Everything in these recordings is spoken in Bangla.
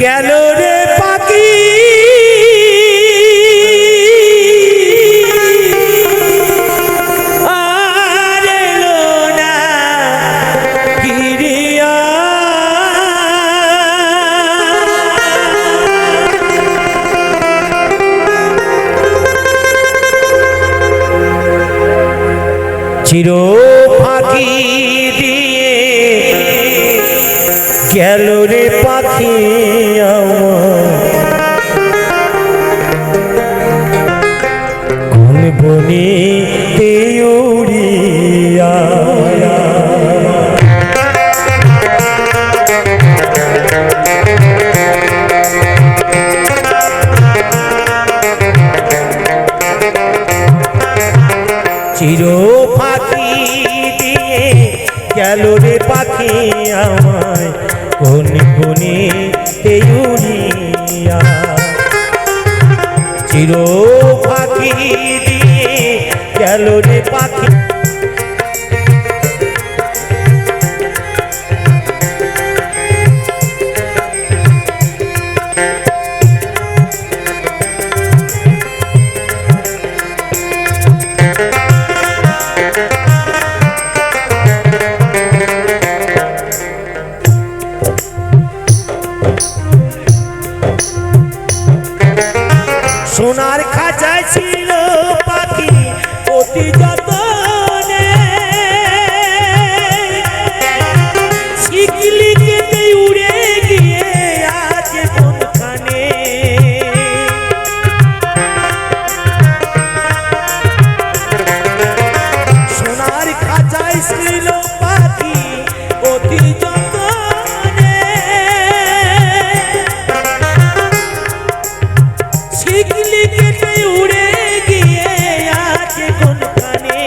গেল রে পাখি আর এলো না ফিরিয়া। চির ফাঁকি দিয়ে গেল রে পাখি কোন বনে উড়িয়া। চির ফাঁকি দিয়ে গেল রে পাখি আমায় কোন বনে উড়িয়া। চির ফাঁকি দিয়ে গেল রে পাখি সোনার খাঁচায় ছিল পাখি অতি যতনে, শিকলি কেটে উড়ে গিয়ে আছে কোনখানে। সোনার খাঁচায় ছিল পাখি অতি যতনে, শিকলি কেটে উড়ে গিয়ে আছে কোনখানে।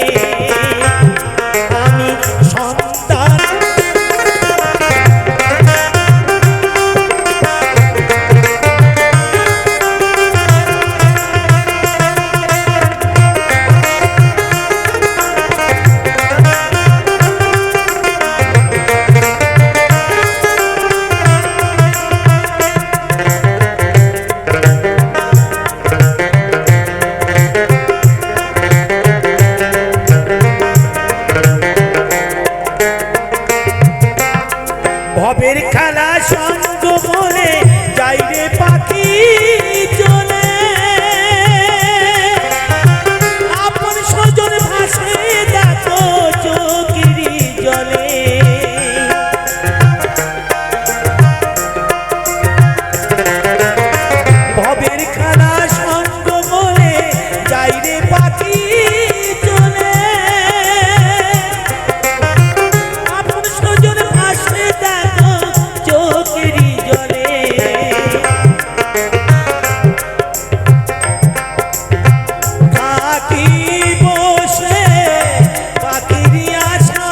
আমি সন্তান ভবের খেলা সঙ্গ বলে যাই রে পাখি চলে, আপন স্বজন ভাসে দেখো চোখেরই জলে। ভবের খেলা সঙ্গ বলে যাই রে পাখি চলে, আপন স্বজন ভাসে দেখো চোখেরই জলে। থাকি বসে পাখির আশায়,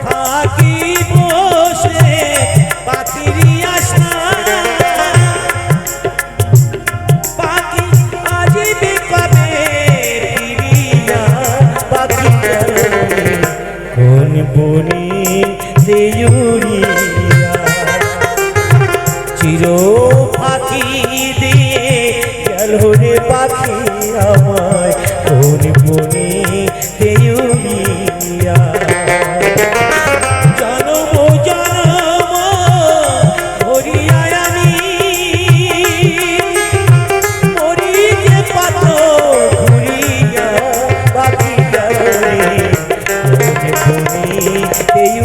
থাকি বসে পাখির আশায়। পাখি আসিবে কবে ফিরিয়া, পাখি কোন বনে উড়িয়া। চির ফাঁকি দিয়ে গেল রে পাখি আমায় কোন বনে উড়িয়া। জনম জনম ধরিয়া আমি মরি যে পাত ঘুরিয়া, পাখি গেল রে কোন বনে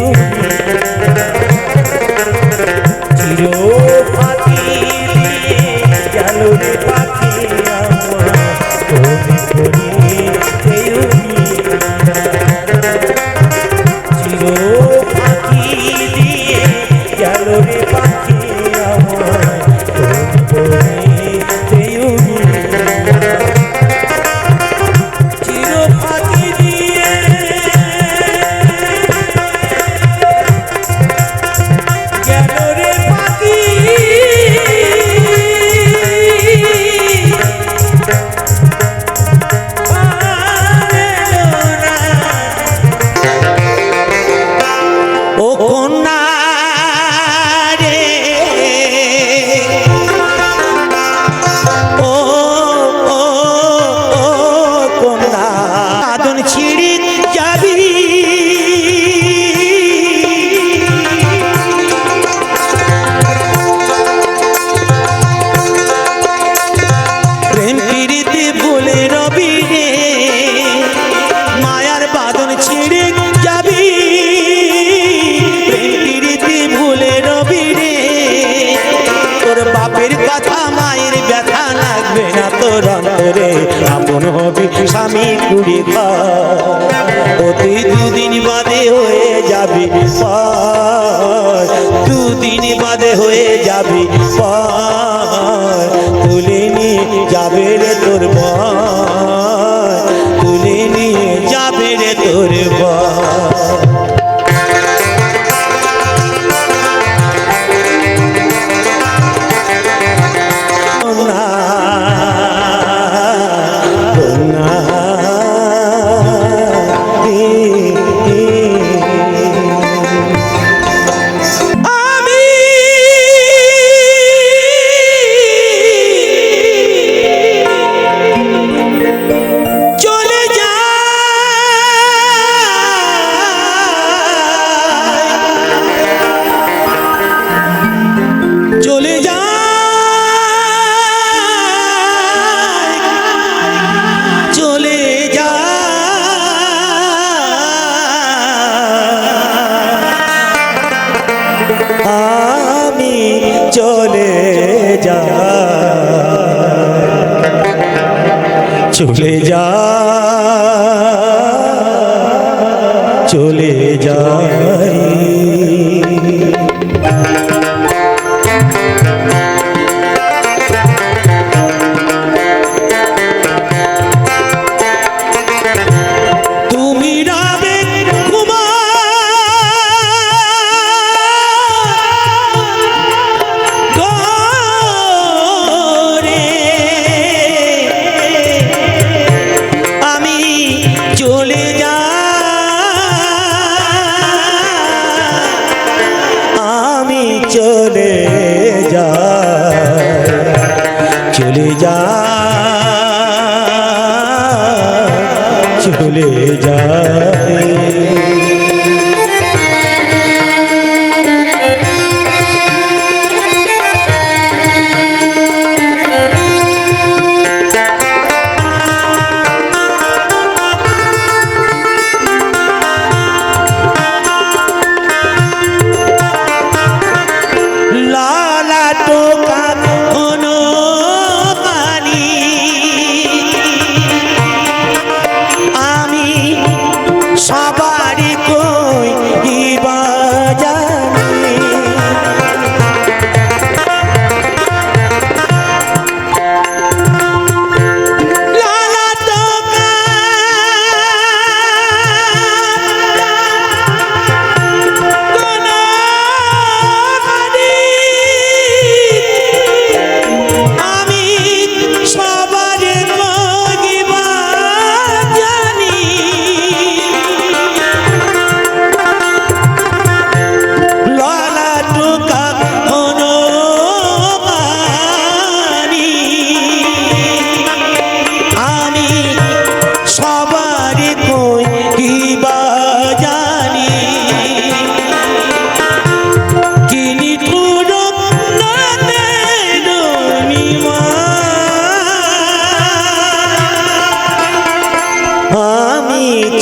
উড়িয়া। চির ফাঁকি দিয়ে গেল রে পাখি আমার কোন বনে উড়িয়া। চির ফাঁকি দিয়ে গেল রে পাখি আমার কোন বনে উড়িয়া। চির ফাঁকি দিয়ে কন্যা রে, ও ও ও কন্যা, বাঁধন ছিঁড়ে যাবি, প্রেম প্রীতি ভুলে রবি রে, মায়ার বাঁধন ছিঁড়ে যাবি, প্রেম প্রীতি ভুলে রবি রে, তোর বাপের কথা মায়ের ব্যথা লাগবে না তোর অন্তরে, আপন হবি স্বামী কুড়ি ঘর, তুই দুদিন বাদে হয়ে যাবি পর, দুদিন বাদে হয়ে যাবি পর, তুলে নিয়ে যাবে রে তোর বর, তুলে নিয়ে যাবে রে তোর বর। চলে যা, চলে যাই, তুমি রাবে চলে যা, আমি চলে যা, চলে যা, চলে যা।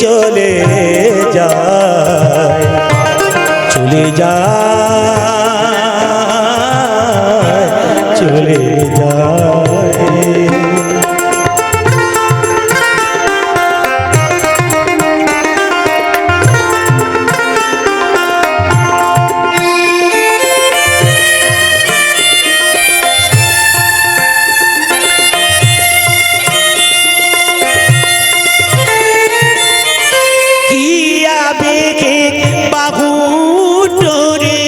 চলে যায়, চলে যায়, চলে যায়। বাহু তোরে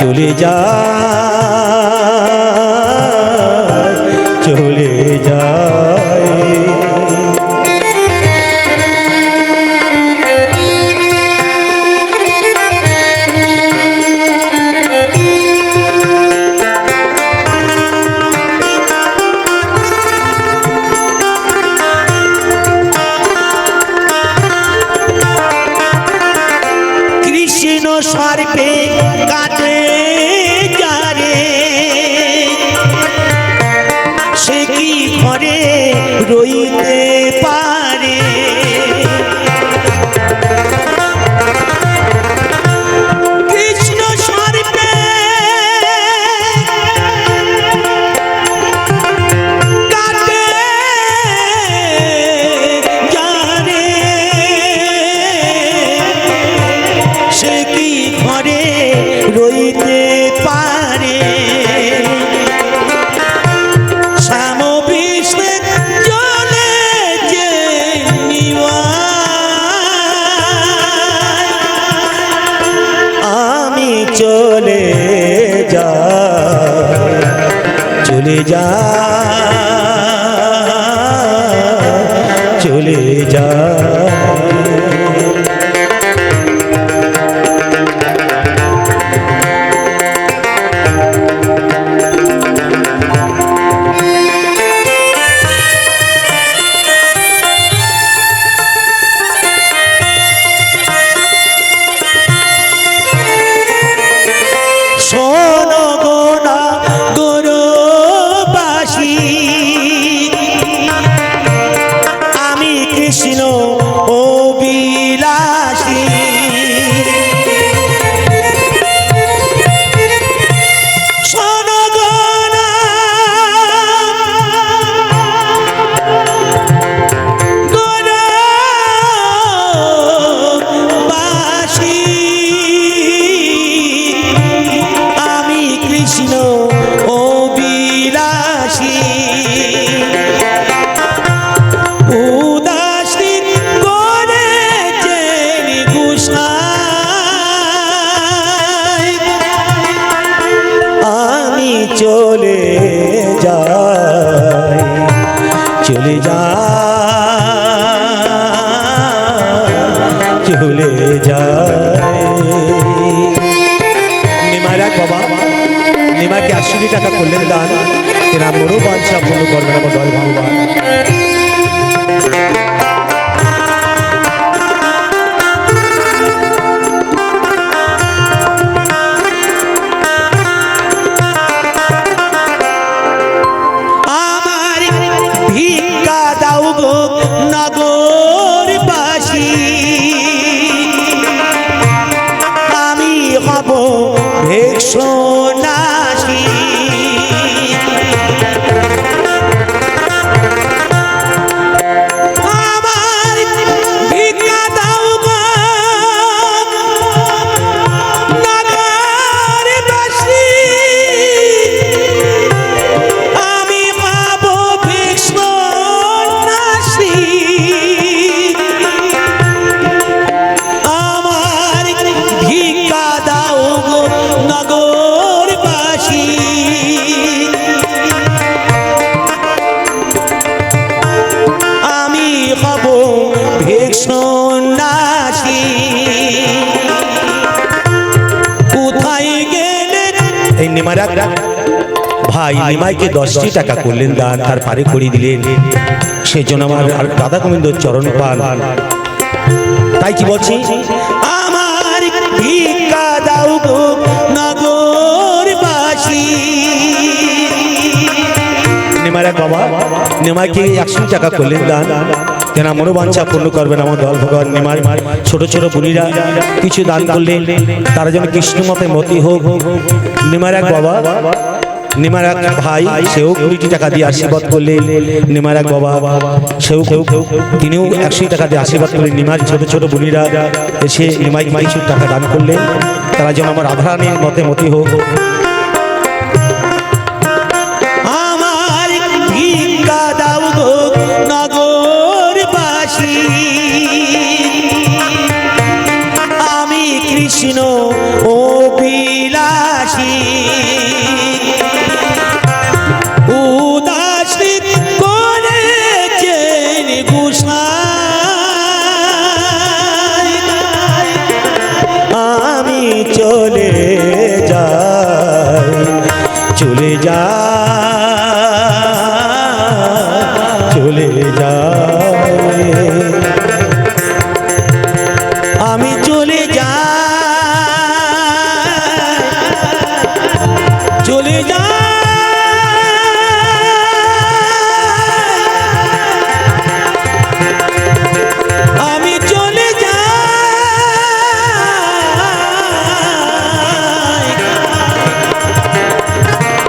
চলে যায় চলে যায়। কৃষ্ণ সর্পে কাটে যারে সে কি ঘরে রইতে পারে। কৃষ্ণ সর্পে কাটে যারে সে কি ঘরে রইতে পারে। সমবিষে চলে যে আমি চলে যাই চলে যাই চলে যাই। শোনো গোনা গরুবাসী আমি কৃষ্ণ অবিলাসী। শোনো গোনা গরুবাসী কৃষ্ণ অবিলাসী। উদাসী করেছেন গোসাই আমি চলে যাই চলে যাই চলে যাই। নিমারা বাবা নিমাকে 80 টাকা করলেন দান, তেরা মরো বাঞ্ছা পূর্ণ করবেন আমার দয়াল ভগবান। আমার ভিক্ষা দাও গো নগরবাসী আমি হব ভিক্ষুনাশী। আমার ভিক্ষা দাও গো নগরবাসী আমি হব ভিক্ষুনাশী। আমার ভিক্ষা দাও গো নগরবাসী আমি হব ভিক্ষুনাশী। কোথায় গেলেন এই নিমারা ভাই নিমাইকে 10টি টাকা করলেন দান, তার পারে করিয়ে দিলেন। সেজন্য আমার রাধা গোবিন্দ চরণ পান। তাই কি বলছি আমার ভিক্ষা দাও গো নগরবাসী। নিমারা বাবা নিমাইকে 100 টাকা করলেন দান, তেনা মনোবাঞ্ছা পূর্ণ করবেন আমার দয়াল ভগবান। নিমার ছোট ছোট বুড়িরা কিছু দান করলেন, তারা যেন কৃষ্ণ মতে মতি হোক। নিমারা বাবা নিমার এক ভাই সেও 20 টাকা দিয়ে আশীর্বাদ করলেন। নিমার এক বাবা সেও তিনিও 100 টাকা দিয়ে আশীর্বাদ করলেন। নিমার ছোট ছোট বুড়িরা এসে নিমাইকে কিছু টাকা দান করলেন, তারা যেন আমার রাধারানীর মতে মতি হোক। আমার ভিক্ষা দাও গো নগরবাসী আমি কৃষ্ণ অবিলাসী।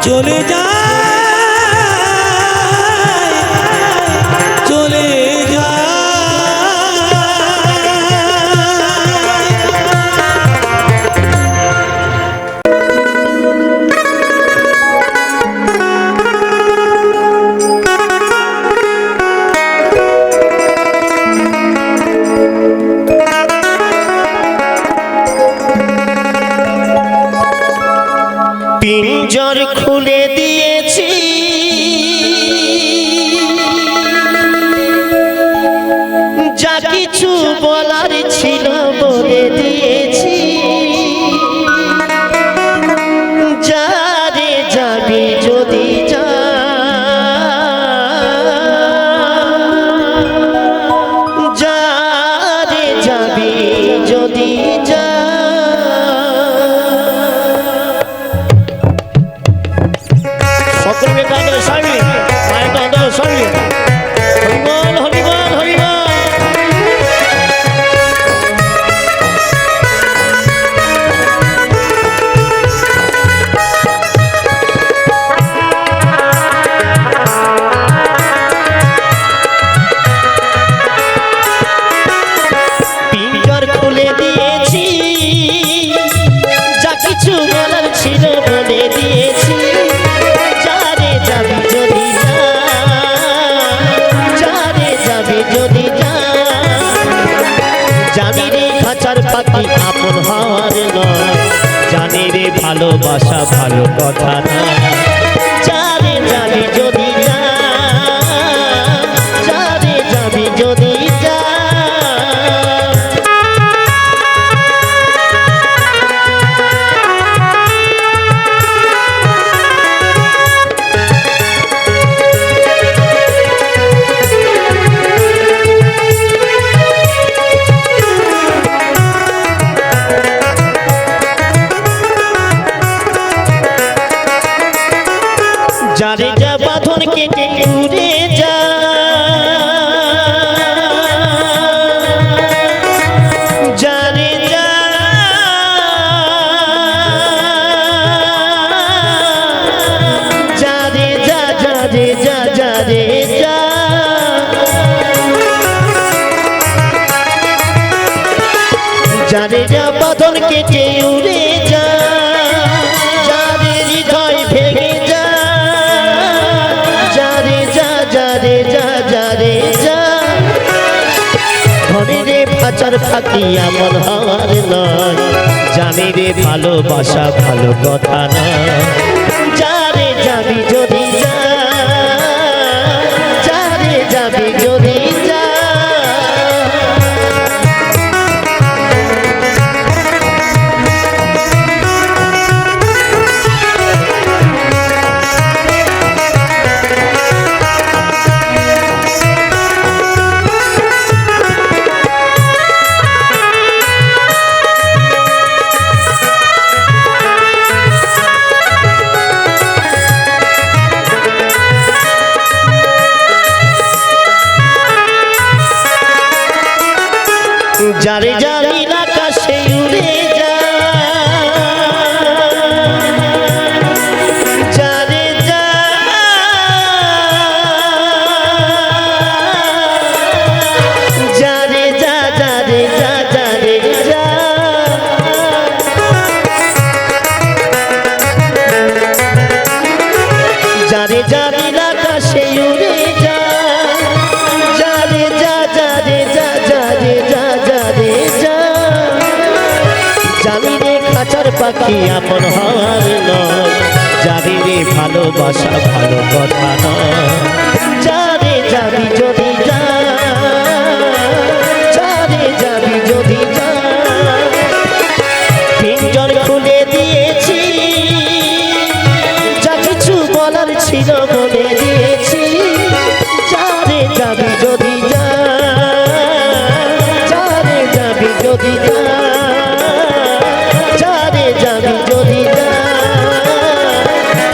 চলে যায় চলে যায় পিঞ্জর খুলে দিয়েছি যা কিছু বলার ছিল বলে দিয়েছি যারে যাবি যদি যা যারে যাবি যদি যা আপন হওয়ার নয় জানি রে ভালোবাসা ভালো কথা না যারে যাবি যদি যা যারে যাবি যদি যা যারে যা বাঁধন কেটে উড়ে যা যারে যা যারে যা যারে যা যারে যা যারে যা বাঁধন কেটে উড়ে যা যারে হৃদয় ভেঙে যা যারে যা যারে যা যারে যা ঘরে রে পাচার ফাঁকি এমন হওয়ার নয় জানি রে ভালোবাসা ভালো কথা না যারে যাবি যদি যা যারে যাবি যদি যা যারে যাবি আকাশে উড়ে যা যারে যা যারে যা যারে যা যারে যা যারে যাবি আকাশে উড়ে যা যারে যা যারে যা যারে যা জানি রে খাঁচার পাখি আপন হওয়ার নয় জানি রে ভালোবাসা ভালো কথা নয় যারে যাবি যদি যা যারে যাবি যদি যা পিঞ্জর খুলে দিয়েছি যা কিছু বলার ছিল বলে দিয়েছি যারে যাবি যদি যা যারে যাবি যদি যা যারে যাবি যদি যা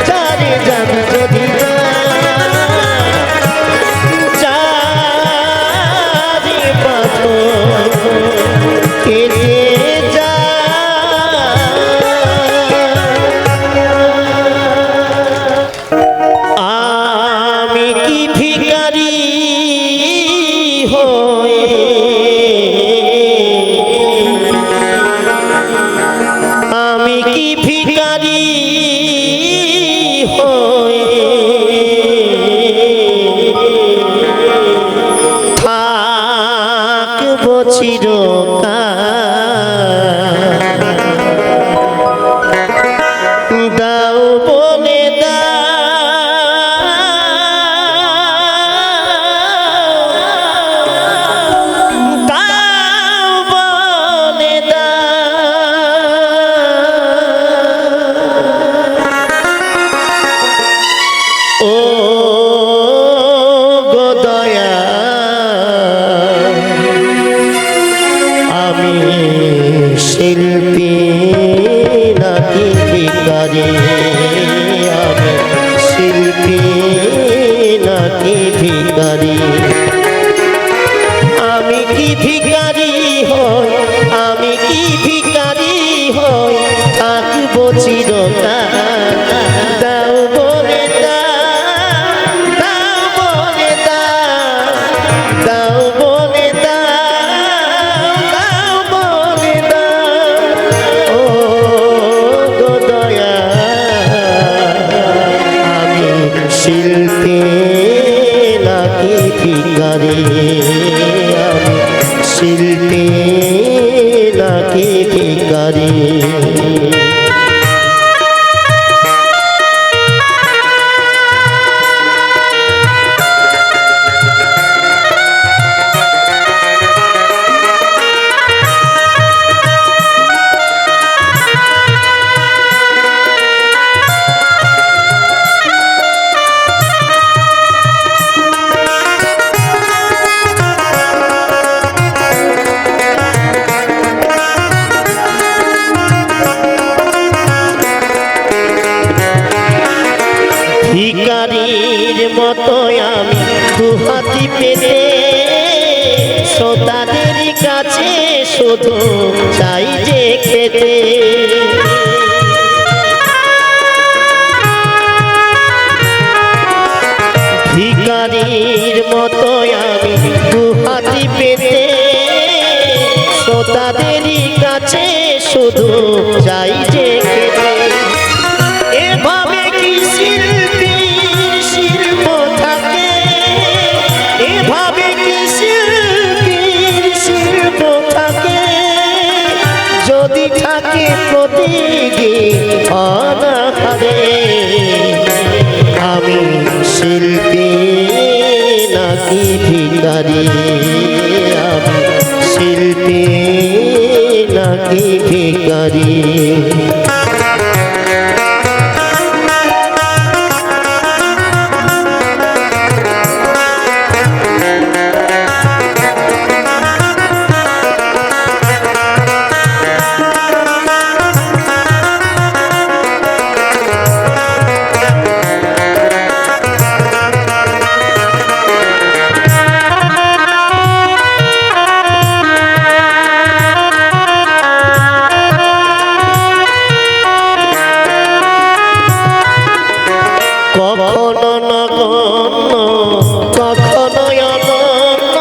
যারে যাবি যদি যা ভিখারি হয়ে থাকবো চিরকাল দাও বলে দাও বলে ও গো দয়া আমি শিল্পী নাকি ভিখারি আমি শিল্পী নাকি ভিখারি আমি কি ভিখারি হই আমি কি ভিখারি হই থাকবো চিরকাল দাও বলে দাও বলে দাও বলে দাও বলে ও গো দয়া আমি শিল্পী নাকি ভিখারি আমি শিল্পী নাকি ভিখারি ভিখারির মতো আমি দুহাতি পেতে শ্রোতাদের কাছে শুধু চাই যে খেতে ভিখারির মতো আমি দুহাতি পেতে শ্রোতাদের কাছে শুধু চাই যে খেতে এভাবে কি শিল্পীর শিল্প থাকে এভাবে কি শিল্পীর শিল্প থাকে যদি থাকে প্রতিদিন অনাহারে আমি শিল্পী নাকি ভিখারি আমি শিল্পী নাকি ভিখারি কখনো নগণ্য কখনো অনন্য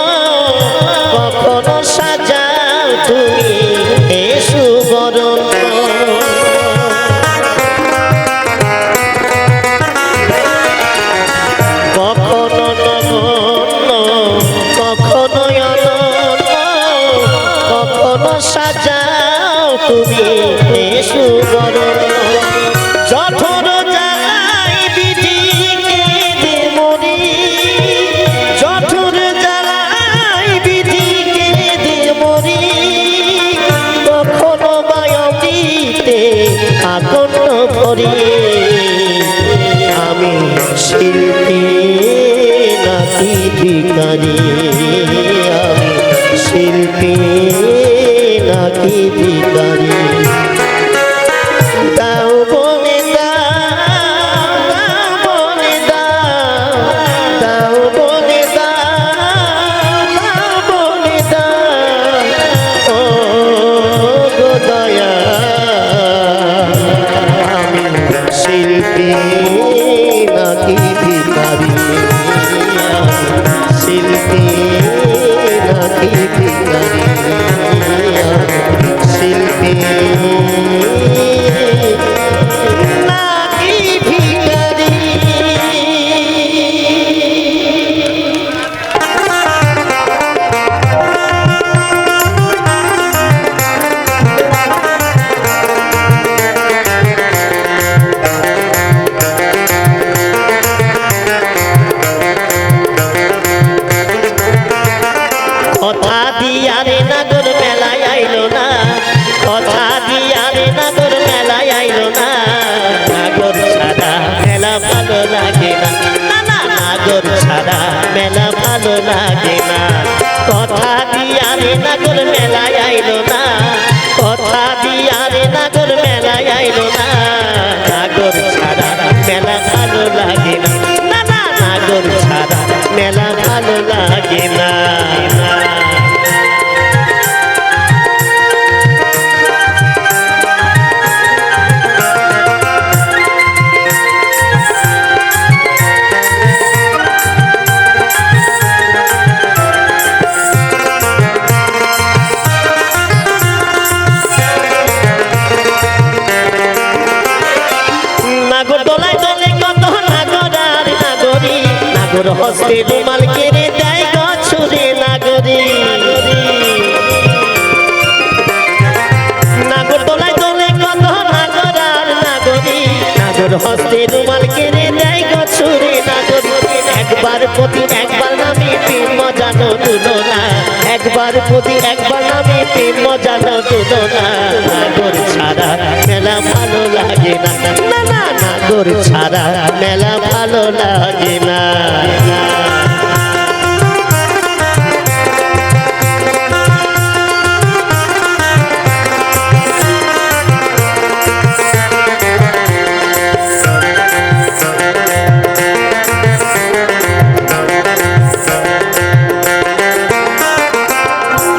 কখনো সাজাও তুমি এ সুবরণ্য কখনো নগণ্য কখনো অনন্য কখনো সাজাও তুমি এ সুবরণ্য যঠর আকন্দ ভরি আমি শিল্পী নাকি ভিখারি আমি শিল্পী নাকি ভিখারি দাও বলে দাও বলে দাও বলে দাও বলে দাও ও গো দয়া শিল্পী নাকি ভিখারি শিল্পী নাকি ভিখারি শিল্পী ভালো লাগে না কথা দিয়া রে নাগর মেলায় আইলো না কথা দিয়া রে নাগর মেলায় আইলো না নাগর ছাড়া মেলা ভালো লাগে না না না নাগর ছাড়া মেলা ভালো লাগে না নাগর দোলায় দোলে কত নাগর আর নাগরী নাগর হস্তে রুমাল কেড়ে দেয় গছুরে নাগরী নাগর দোলায় দোলে কত নাগর আর নাগরী নাগর হস্তে রুমাল কেড়ে দেয় গছুরে নাগরী একবার প্রতি একবার নামে তিন মজানো দুলনা একবার প্রতি একবার নামে তিন মজানো দুলনা নাগর ছাড়া মেলা ভালো লাগে না না না নাগর ছাড়া মেলা ভালো লাগে না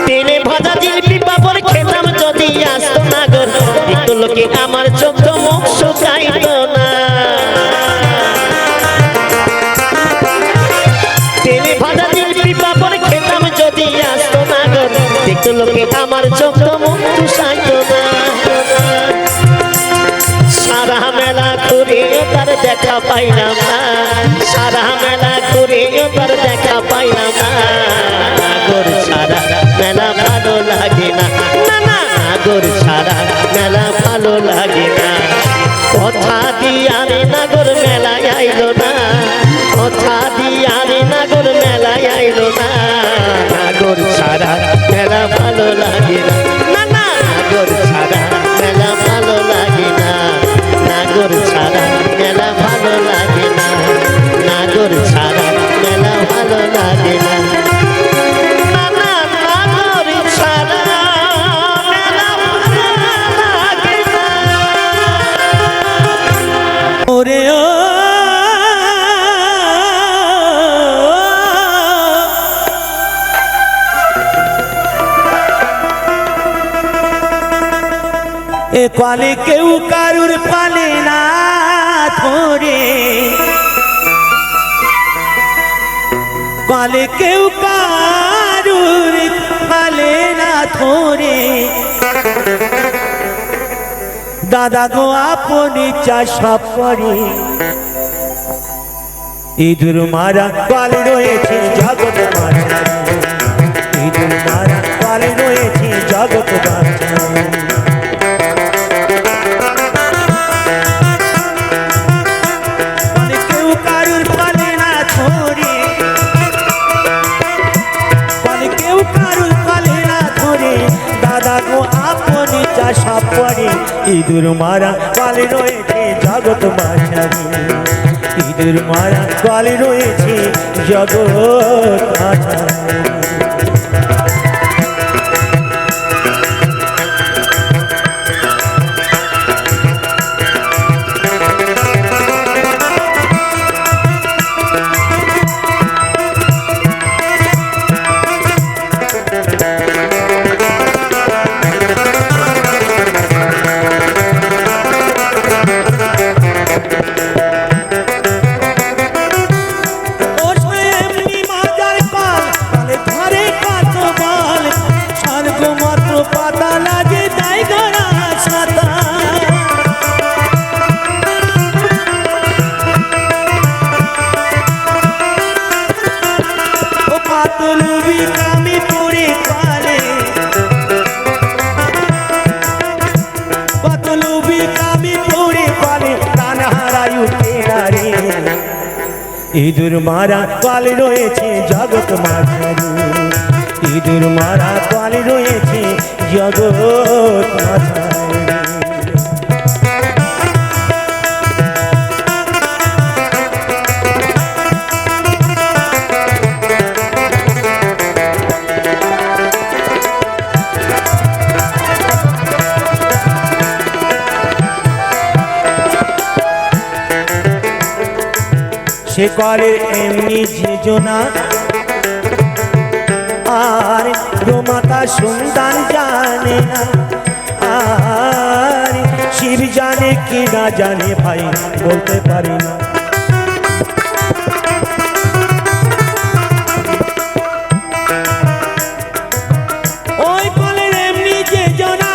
তেলে ভাজা জিলিপি পাপড় খেতাম যদি আসতো নাগর দেখতো লোকে আমার চোখ মুখ শুকাইতো না তেলে ভাজা জিলিপি পাপড় খেতাম যদি আসতো নাগর দেখতো লোকে আমার চোখ মুখ শুকাইতো না সারা মেলা ঘুরেও তার দেখা পাইলাম না সারা মেলা ঘুরেও তার দেখা পাইলাম না নাগর ছাড়া মেলা ভালো লাগে না না না নাগর ছাড়া মেলা ভালো লাগে না কথা দিয়া রে নাগর মেলায় আইলো না কথা দিয়া রে নাগর মেলায় আইলো না নাগর ছাড়া মেলা ভালো লাগে না না না নাগর ছাড়া মেলা ভালো লাগে না নাগর ছাড়া মেলা ভালো লাগে না নাগর ছাড়া মেলা ভালো লাগে না না না নাগর ছাড়া মেলা ভালো লাগে না ওরে ও এ কলে কেউ কারুর পালে না ধরে কলে কেউ কারুর পালে না ধরে দাদা গো আপনি চাষ করে ইঁদুর মারা কল রয়েছে জগৎ মাঝে ইঁদুর মারা কল রয়েছে জগৎ মাঝে ইঁদুর মারা কালে রয়েছে জগৎ মাঝারি ইঁদুর মারা কালে রয়েছে জগৎ মাঝারি ইঁদুর মারা কাল রয়েছে জগৎ মাঝারি ইঁদুর মারা কাল রয়েছে জগৎ মাঝারি সে করে এমনি যেজনা আর রোমাতা সন্তান জানে না আর শিব জানে কি না জানে ভাই বলতে পারি না ওই বলে এমনি যেজনা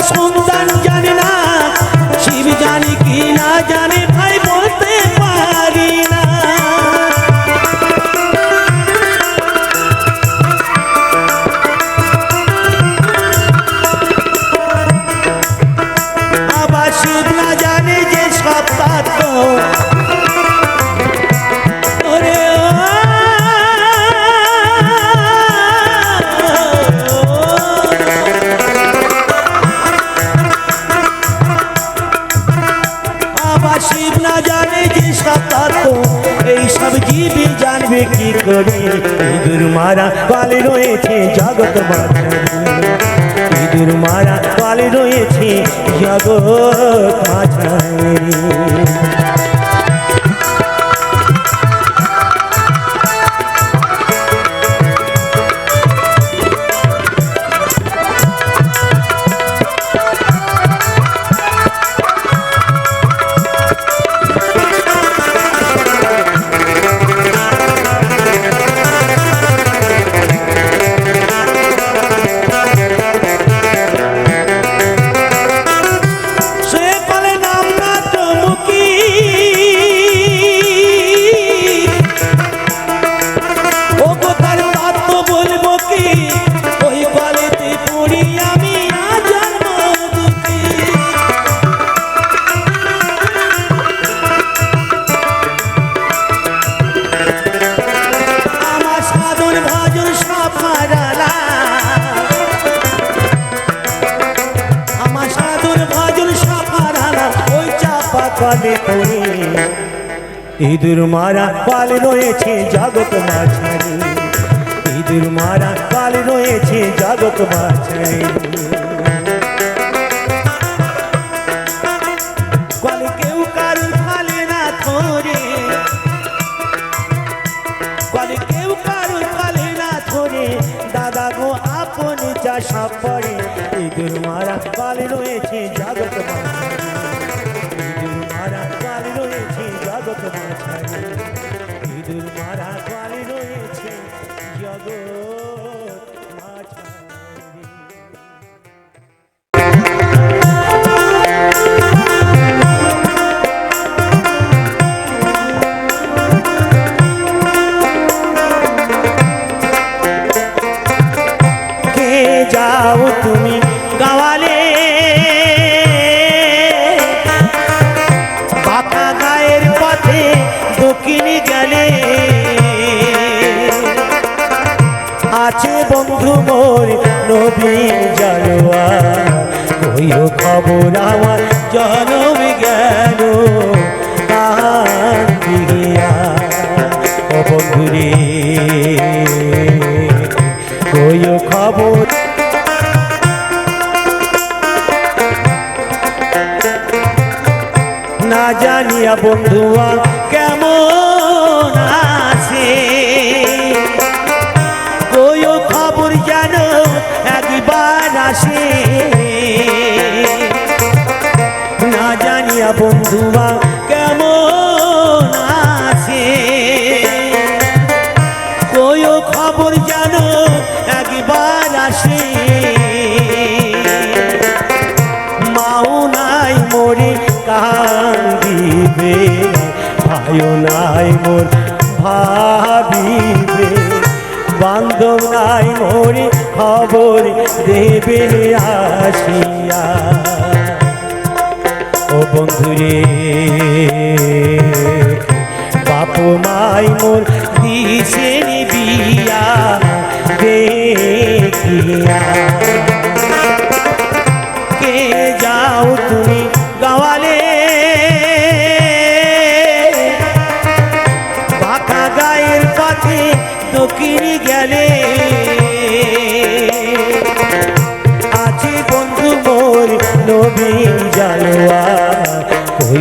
সন্তান জানে না শিব জানে কি না জানে ভাই বলতে পারি না আবার শিব না জানে যে সব তত্ত্ব শিব না জানে যে সাতাতো এই সব জীবই জানবে কি করে ইঁদুর মারা পালে রয়েছে জগৎ মাঝারি ইঁদুর মারা পালে রয়েছে জগৎ মাঝারি ইঁদুর মারা পাল রয়েছে জগৎ মাঝারি ইঁদুর মারা পাল রয়েছে জগৎ মাঝারি কলে কেউ কারুর ফালে না ধরে কলে কেউ কারুর ফালে না ধরে দাদা গো আপন চাষা পড়ে ইঁদুর মারা পাল রয়েছে জগৎ মাঝারি ইঁদুর মারা পাল রয়েছে জগৎ মাঝারি ইঁদুর মারা পাল রয়েছে জগৎ মাঝারি যাও তুমি গাওয়ালে বাঁকা গায়ের পথে দক্ষিণে গেলে আছে বন্ধু মোর নবীন জানোয়া কইও খবর আমার জনম গেল কান্দিয়া ও বন্ধুরে কইও খবর না জানিয়া বন্ধুয়া কেমন আছে কইও খবর যেন একবার আসে না জানিয়া বন্ধুয়া কেমন আছে কইও খবর যেন একবার আসে মাও নাই মোরে কান্দিবে ভাইও নাই মোর ভাবিবে বান্ধব নাই মোরে খবর দেবে আসিয়া ও বন্ধুরে বাপ মাই মোর দিছেন বিয়া দেখিয়া কে যাও তুমি গাওয়ালে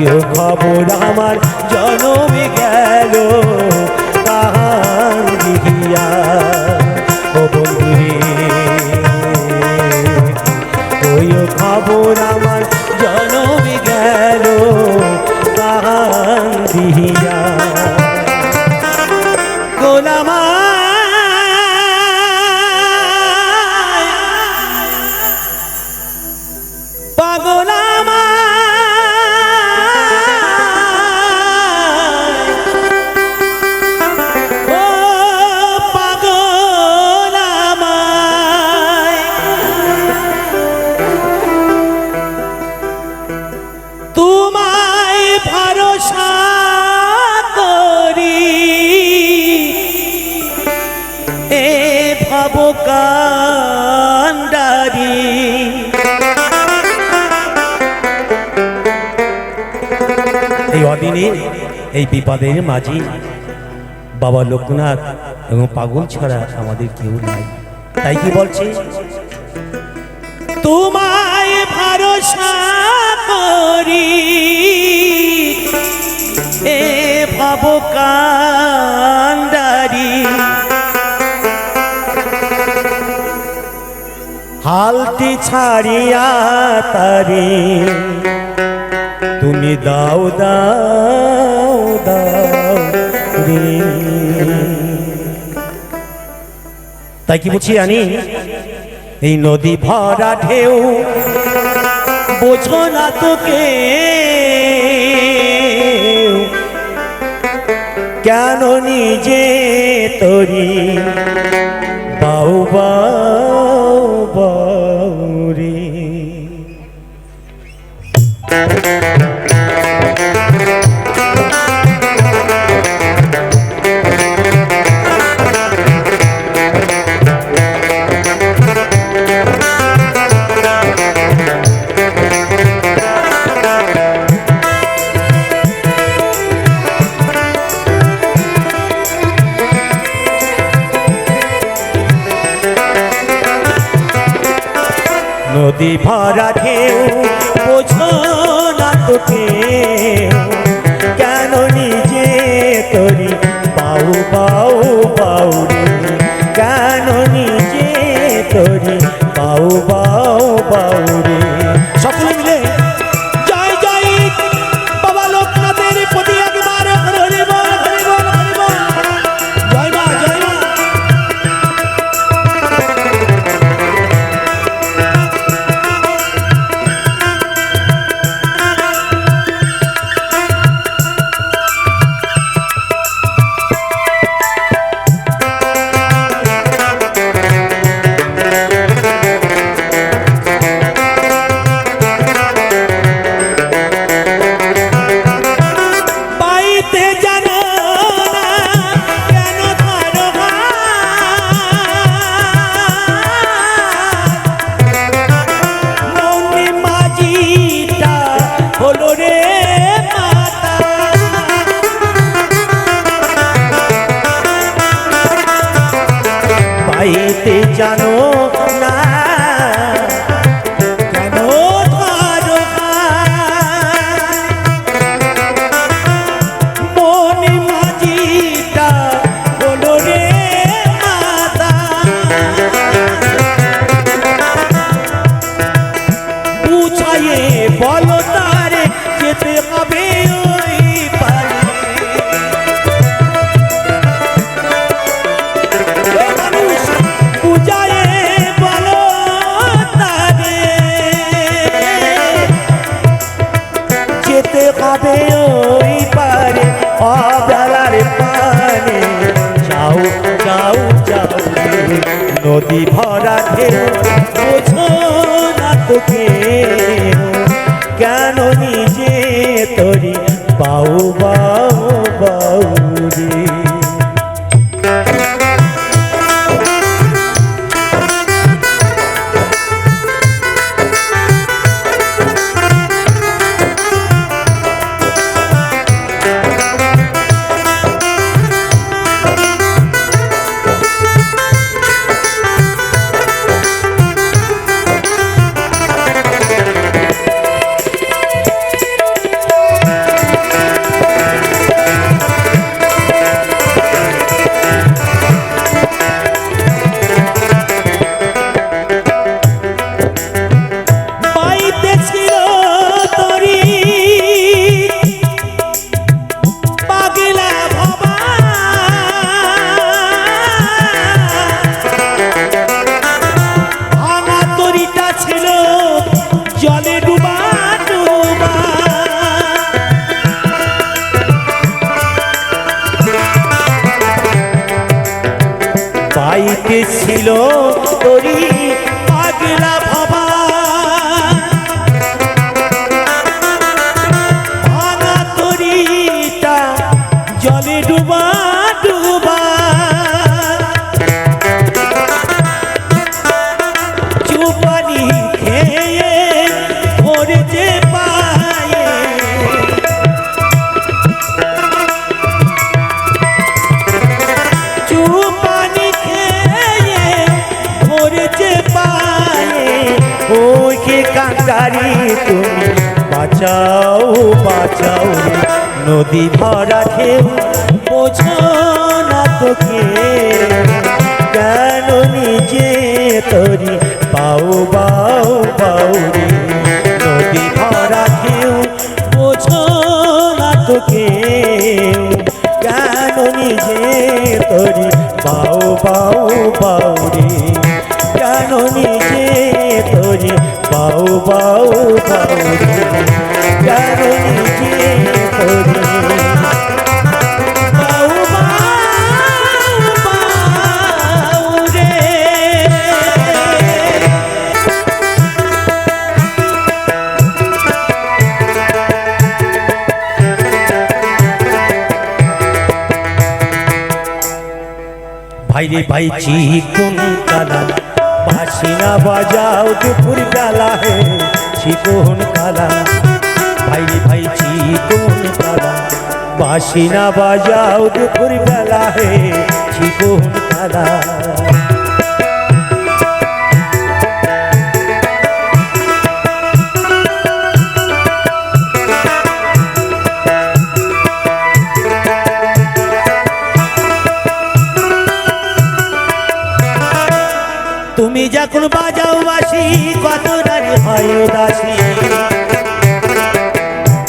তুইও খবর আমার জনমে গেল কাহান দিহিয়া ও বন্ধুরে তুইও খবর আমার জনমে গেল কাহান দিহিয়া গোলামা পাগলামা ও পাগলামা তোমায় ভরসা করি এ ভব কান্ডারি এই অদিনে এই বিপদের মাঝে বাবা লোকনাথ এবং পাগল ছাড়া আমাদের কেউ নাই। তাই কি বলছে, তোমায় ভরসা করি এ ভব কান্ডারি হালটি ছাড়িয়া তারে তুমি দাও দাও দাও রে। তাই কি বলছি জানি, এই নদী ভরা ঢেউ বোঝো না তোকে কেন নিজে তরি বাউ বাউ বাউ রে। নদী ভরা ঢেউ বোঝো না তোকে কেন নিজে তরি বাউ বাউ বাউ রে। কেন নিজে তরি বাউ বাউ বাউ রে। সকলে মিলে জয় জয় বাবা লোকনাথের প্রতি একবার হরি বল হরি বল হরি বল। জয় মা জয় মা। পাইতে জানো না কেন ধরো মনে মাঝিটা হলো রে মাতা। বুঝাইয়ে বলো তারে যেতে হবে ওই পারে। যেতে হবে ওই পারে অবেলার পানে যাও যাও যাও নদী ভরা ঢেউ বোঝো না তোকে কেন নিজে তরি বাউ বাউ বাউ রে। যে ছিল তোরি পাগলা ভাবা ভাঙা তরিটা জলে ডুবা ডুবা চুপানি খেয়ে ধরেছে পায়ে চুপানি খেয়ে ধরেছে পায়ে ওই কে কাঙ্গারি তুমি বাঁচাও বাঁচাও নদী ভরা ঢেউ বোঝো না তোকে কেন নিজে তোরি পাও বাও বাও রে নদী ভরা ঢেউ বোঝো না তোকে কেন নিজে তোরি পাও বাও বাও রে কেন নিজে তোরি পাও বাও বাও রে কেন নিজে তোরি পাও বাও বাও রে। ভাই রে ভাই চিকন কালা বাঁশি না বাজাও দুপুর বেলা হে চিকন কালা ভাই রে ভাই চিকন কালা বাঁশি না বাজাও দুপুর বেলা হে চিকন কালা তুমি যখন বাজাও বাসি কত নারী হয় উদাসী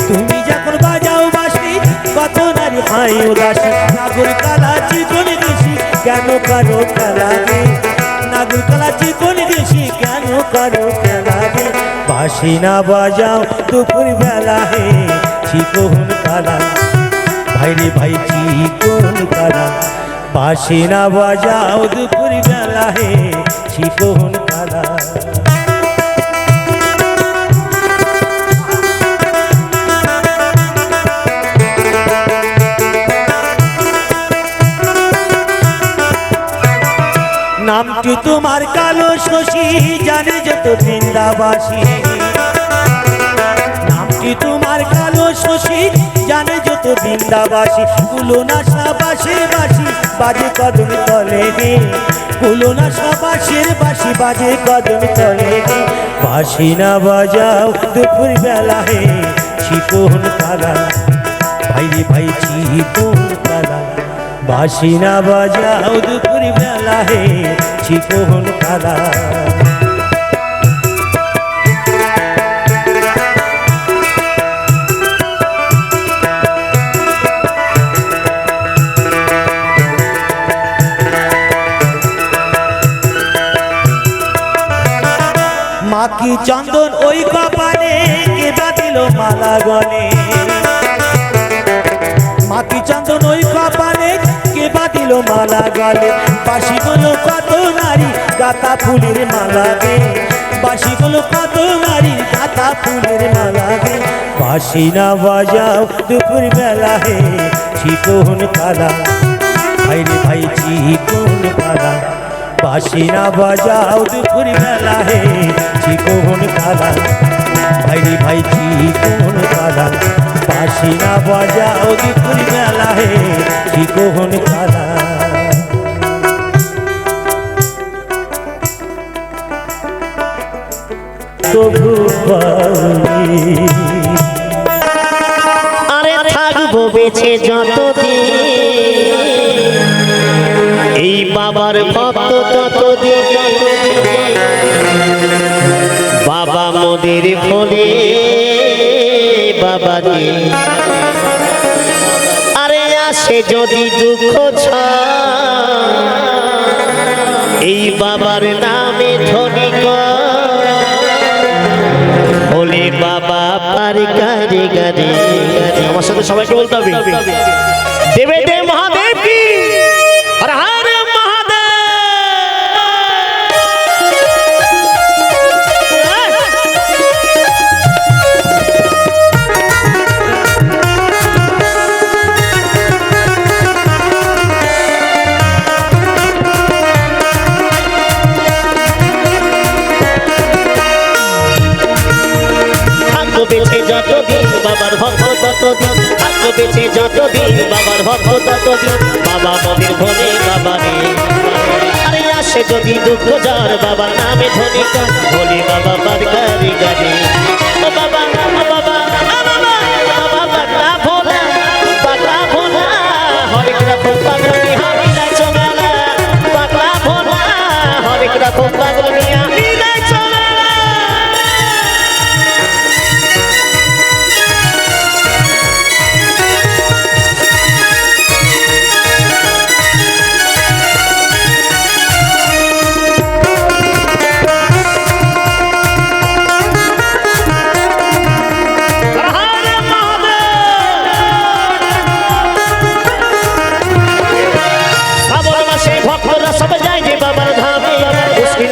তুমি যখন বাজাও বাসি কত নারী হয় উদাসী নাগর কালা চিকন দেশি কেন কারো খেলা গে নাগর কালা চিকন দেশি কেন কারো খেলা গে বাসি না বাজাও দুপুর বেলা হে চিকন কালা ভাই রে ভাই চিকন কালা বাসি না বাজাও দুপুর বেলা হে চিকন কালা নামটি তোমার কালো শশী জানে যত বৃন্দাবাসী নামটি তোমার কালো শশী জানে যত বৃন্দাবাসী কুলো না সাবাসের বাসি বাজে কদম তলে রে কুলো না সাবাসের বাসি বাজে কদম তলে রে বাসি না বাজাও দুপুর বেলা হে চিকন কালা ভাই রে ভাই চিকন কালা বাসি না বাজাও দুপুর বেলা হে চিকন কালা মাকি চন্দন ওই কপালে কেবা দিল মালা গনে মাকি চন্দন ওই কপালে কেবা দিল মালা গলে বাসি গুলো কত নারী গাতা ফুলের মালা গে বাসি গুলো কত নারী গাতা ফুলের মালা গে বাসি না বাজাও দুপুর বেলা হে চিকন কালা ভাই রে ভাই চিকন কালা বাসি না বাজাও দুপুর বেলা হে চিকন কালা ভাই রে ভাই চিকন কালা বাসি না বাজাও দুপুর বেলা হে চিকন কালা তবু আরে থাকবো বেঁচে যতদিন এই বাবার ভক্ত ততদিন বাবা মোদের ফলে বাবা আরে আসে যদি দুঃখ এই বাবার নামে ধনী বলে বাবা পার গারে গারে আমার সাথে সবাইকে বলতে হবে দেবে দে মহাদেব কি হর হর মহাদেব যতদিন বাবার ভক্ত ততদিন, ভাগ্য বেঁচে যতদিন বাবার ভক্ত ততদিন, বাবা মদের ভোলে বাবা রে। আরে আসে যদি দুঃখ যার বাবার নামে ধনী কর, ভোলে বাবা বার গাড়ি গাড়ি। ও বাবা ও বাবা ও বাবা বাবা পাগলা ভোলা, পাগলা ভোলা হরেক রকম পাগল নিয়া মিলাইছো মেলা, পাগলা ভোলা হরেক রকম পাগল নিয়া মিলাইছো মেলা।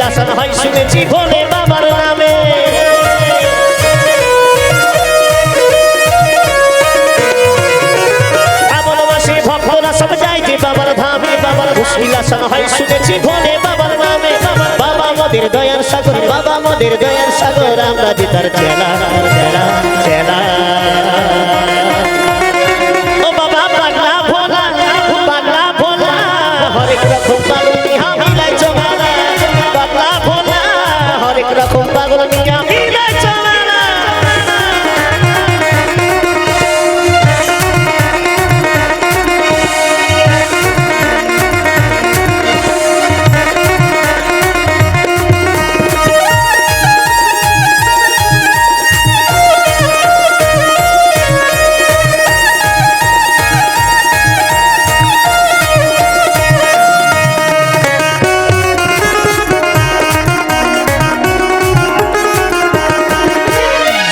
আসান হয় শুনেছি ভোলে বাবার নামে, শ্রাবণ মাসে ভক্তরা সব যায় যে বাবার ধামে, বাবার মুশকিল আসান হয় শুনেছি ভোলে বাবার নামে। বাবা মোদের দয়ার সাগর, বাবা মোদের দয়ার সাগর, আমরা যে তার চেলা চেলা চেলা। ও বাবা পাগলা ভোলা, পাগলা ভোলা হরেক রকম পাগল নিয়া মিলাইছো মেলা, পাগলা ভোলা হরেক রকম পাগল নিয়া মিলাইছো মেলা।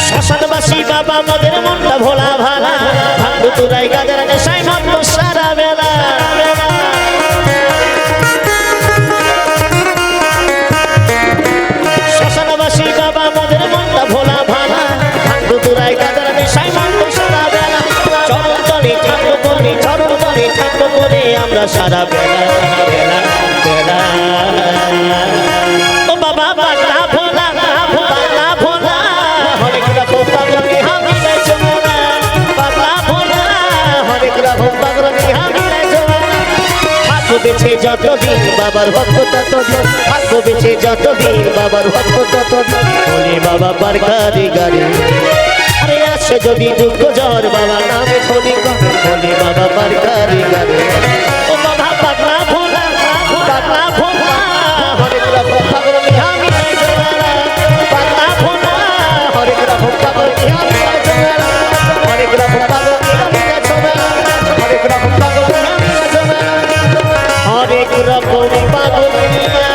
শ্মশানবাসী বাবা মোদের মনটা ভোলা ভালা, ভাঙ্গু তুরাই গাদের নেশায় মগ্ন সারা বেলা। শ্মশানবাসী বাবা মোদের মনটা ভোলা ভালা, ভাঙ্গু তুরাই গাদের নেশায় মগ্ন সারা বেলা। চরণ তলে ঠাকুর করে, চরণ তলে ঠাকুর করে আমরা সারা বেলা বেলা বেলা। ও বাবা পাগলা ভোলা, পাগলা ভোলা হরেক রকম পাগল নিয়া মিলাইছো মেলা, পাগলা ভোলা হরেক রকম পাগল নিয়া মিলাইছো মেলা। ভাগ্য বেঁচে যতদিন বাবার ভক্ত ততদিন, ভাগ্য বেঁচে যতদিন বাবার ভক্ত ততদিন, বলে বাবা পার গাড়ি গাড়ি। আরে আসে যদি দুঃখ জ্বর বাবার নামে ধনী কর, বলে বাবা পার গাড়ি গাড়ি। ও বাবা পাগলা ভোলা, পাগলা ভোলা হরেক রকম পাগল নিয়া মিলাইছো মেলা, পাগলা ভোলা হরেক রকম পাগল নিয়া মিলাইছো মেলা, হরেক রকম পাগল নিয়া মিলাইছো মেলা, হরেক রকম পাগল নিয়া মিলাইছো মেলা, হরেক রকম পাগল নিয়া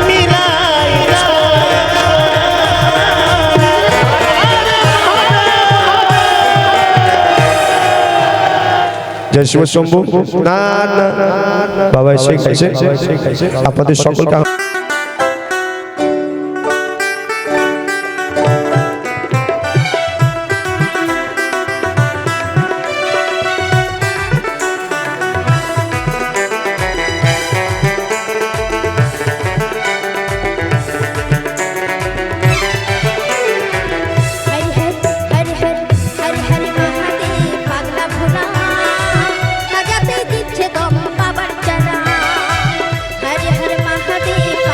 মিলাইছো। জয় শিব শম্ভু। না না বাবা এসে খাইছে, আপনাদের সকলকে हरि हर हरि हर हरि हरि महादेव पागला भोला লাগাতে দিচ্ছে দম বাবার জানা। হরি হর মহাদেব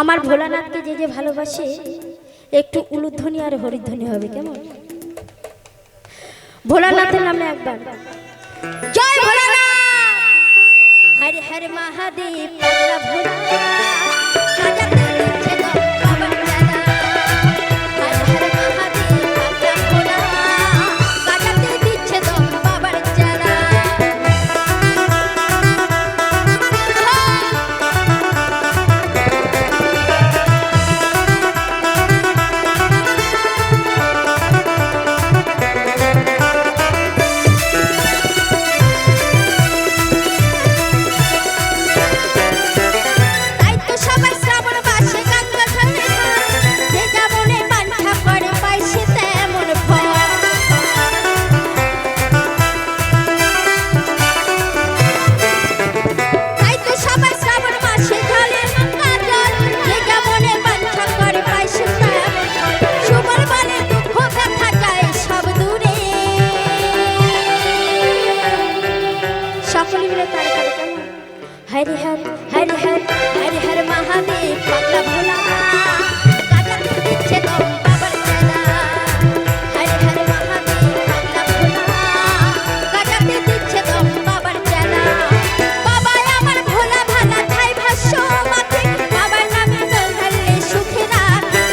আমার ভোলানাথকে যে যে ভালোবাসে একটু উলুধ্বনি আর হরিধ্বনি হবে কেমন? ভোলানাথের নামে একবার জয় ভোলানাথ, হর হর মহাদেব, পাগলা ভোলা সাজাতে দিচ্ছে গো বাবার জানা। হর হর মহাদেব, পাগলা ভোলা সাজাতে দিচ্ছে গো বাবার জানা। তাই তো সবাই শ্রাবণ মাসে গঙ্গা ঘাটে যায়, যে যেমনে বাঞ্ছা করে পায় সে তেমন ফল। তাই তো সবাই শ্রাবণ মাসে ঢালে গঙ্গা জল, যে যেমনে বাঞ্ছা করে পায় সে তেমন ফল। সুবল বলে দুঃখ ব্যথা যায় সব দূরে। সকলে মিলে তার করে কেমন? হরি হর হরি হর হরি হর মহাদেব, পাগলা ভোলা গাজাতে দিচ্ছে দম বাবার জানা। হরি হর মহাদেব, পাগলা ভোলা গাজাতে দিচ্ছে দম বাবার জানা। বাবা আমার ভোলা ভালা খাই ভাষ্য মাথে, বাবার নামে জল ঢাললে সুখে রাখে।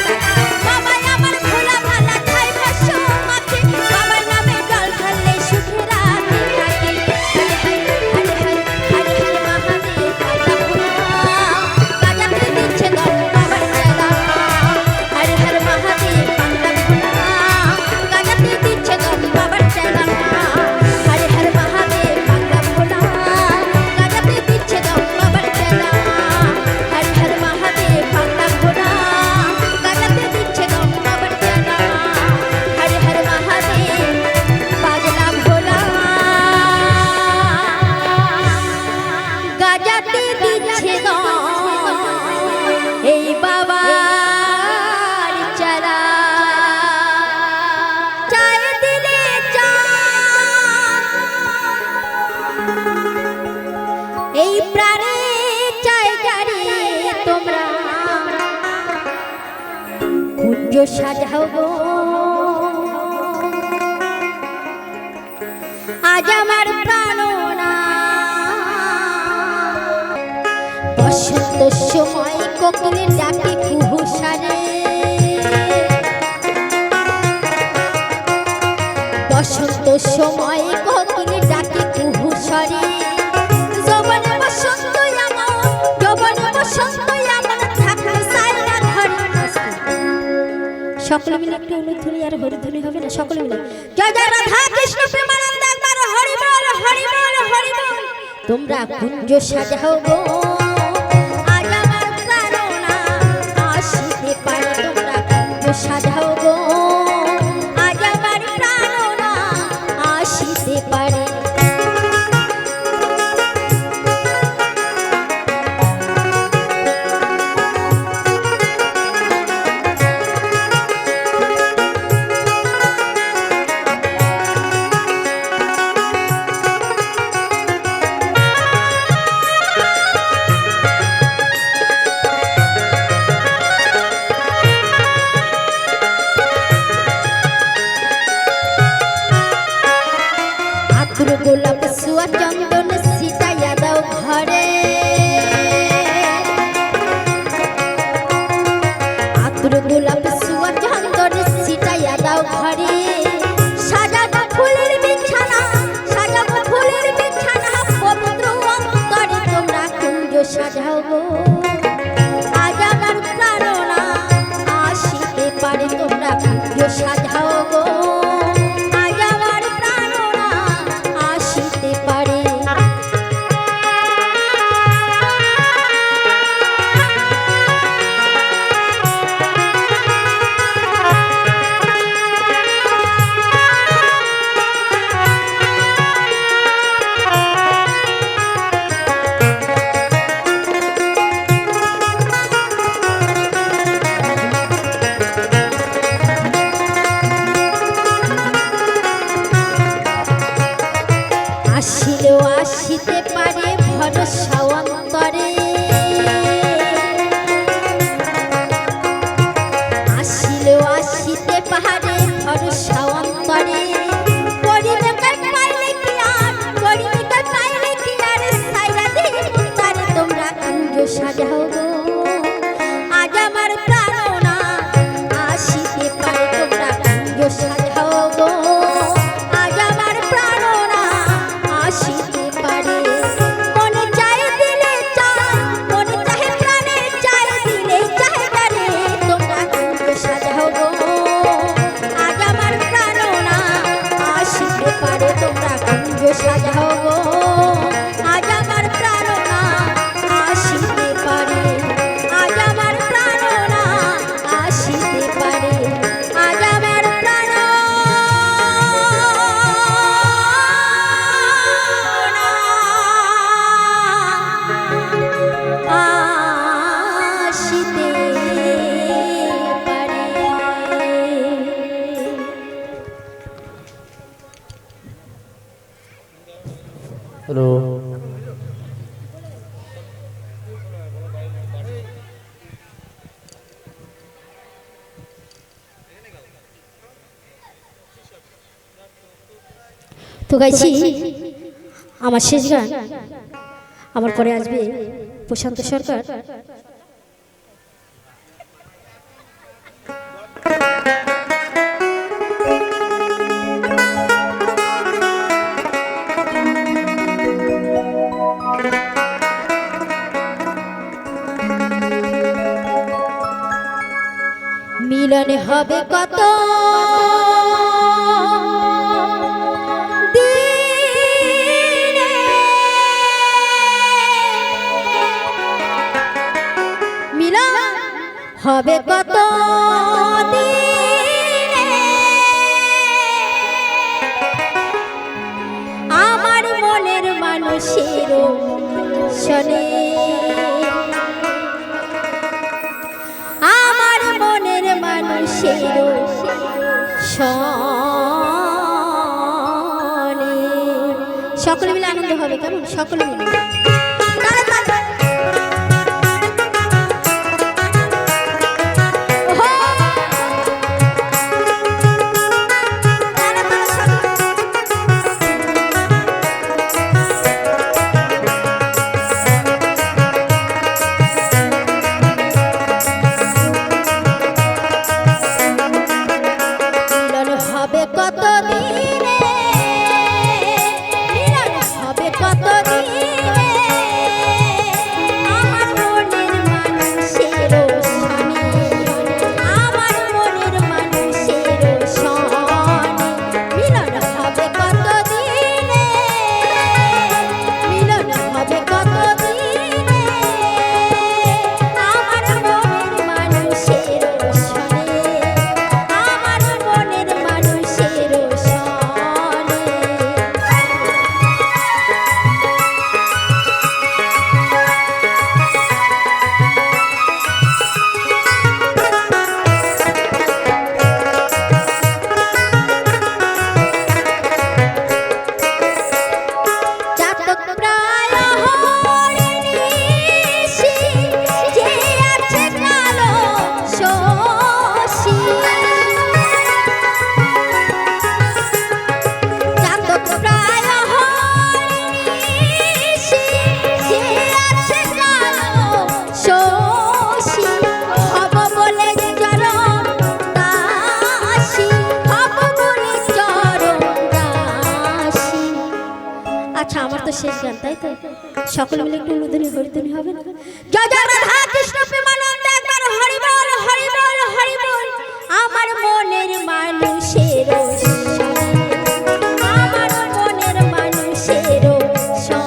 বাবা আমার ভোলা ভালা খাই ভাষ্য মাথে, বাবার নামে জল ঢাললে সুখে রাখে। হরি হর হরি হর হরি হর মহাদেব, পাগলা ভোলা গাজাতে দিচ্ছে দম বাবার জানা। হরি হর মহাদেব, পাগলা ভোলা গাজাতে দিচ্ছে দম বাবার জানা। হরি হর মহাদেব, পাগলা ভোলা গাজাতে দিচ্ছে দম বাবার জানা। হরি হর মহাদেব, পাগলা ভোলা গাজাতে দিচ্ছে দম বাবার জানা। হরি হর মহাদেব, পাগলা ভোলা গাজাতে দিচ্ছে দম এই বাবার চারা। চায় দিলে এই প্রাণে চায় জারি তোমরা কুঞ্জ সাজাও গো। আজ আমার প্রাণনা বসন্ত সময় কোকিলের ডাকে কুহু সারে। বসন্ত সময় কোকিলের ডাকে কুহু সারে। যৌবন বসন্ত আমার, যৌবন বসন্ত আমার থাকলে সারা ঘরে নাচতে। সকলে মিলে একটু অনুধ্বনি আর হরিধ্বনি হবে না? সকলে মিলে জয় জয় রাধা কৃষ্ণ প্রেমানন্দ, একবার হরি বল হরি বল হরি বল। তোমরা কুঞ্জ সাজাও গো, আজ আমার প্রাণনা আসিতে পারে। তোমরা কুঞ্জ সাজাও গো, আজ আমার প্রাণনা আসিতে পারে। আতুর গোলাপ সুয়া চন্দন সিটাইয়া দাও ঘরে। আতুর গোলাপ সুয়া চন্দন সিটাইয়া দাও ঘরে। সাজাবো ফুলের বিছানা, সাজাবো ফুলের বিছানা, পবিত্র অন্তরে তোমরা কুঞ্জ সাজাও গো। আজ আমার প্রাণনা আসিতে পারে। তোমরা কুঞ্জ সাজাও গো, আজ আমার প্রাণনা আসিতে পারে। তো গাইছি আমার শেষ গান। আমার পরে আসবে প্রশান্ত সরকার। মিলন হবে কত দিনে, মিলন হবে কত দিনে, আমার মনের মানুষের শোনে, আমার মনের মানুষের শোনে। সকলে মিলে আনন্দ হবে, কেমন? সকলে মিলে কত দিনে, মিলন হবে কত দিনে, আমার মনের মানুষের শোনে, আমার মনের মানুষের শোনে। মিলন হবে কত দিনে, মিলন হবে কত দিনে, আমার মনের মানুষের শোনে, আমার মনের মানুষের শোনে। চাতক প্রায় হরিণী, যে আছে কালো শশী, চাতক প্রায় হরিণী, যে আছে কালো শশী, হব বলে চরণ দাসী, হব বলে চরণ দাসী। আচ্ছা, আমার তো শেষ গান, তাই তো? সকলে মিলে একটু লুধুনি হরিধুনি হবে না? জয় জয় রাধা কৃষ্ণ প্রেমানন্দ, একবার হরি বল হরি বল হরি বল। আমার মনের মানুষের শোনে, আমার মনের মানুষের শোনে।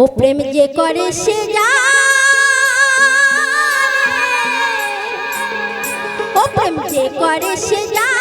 ও প্রেম যে করে সে জানে, ও প্রেম যে করে সে জানে।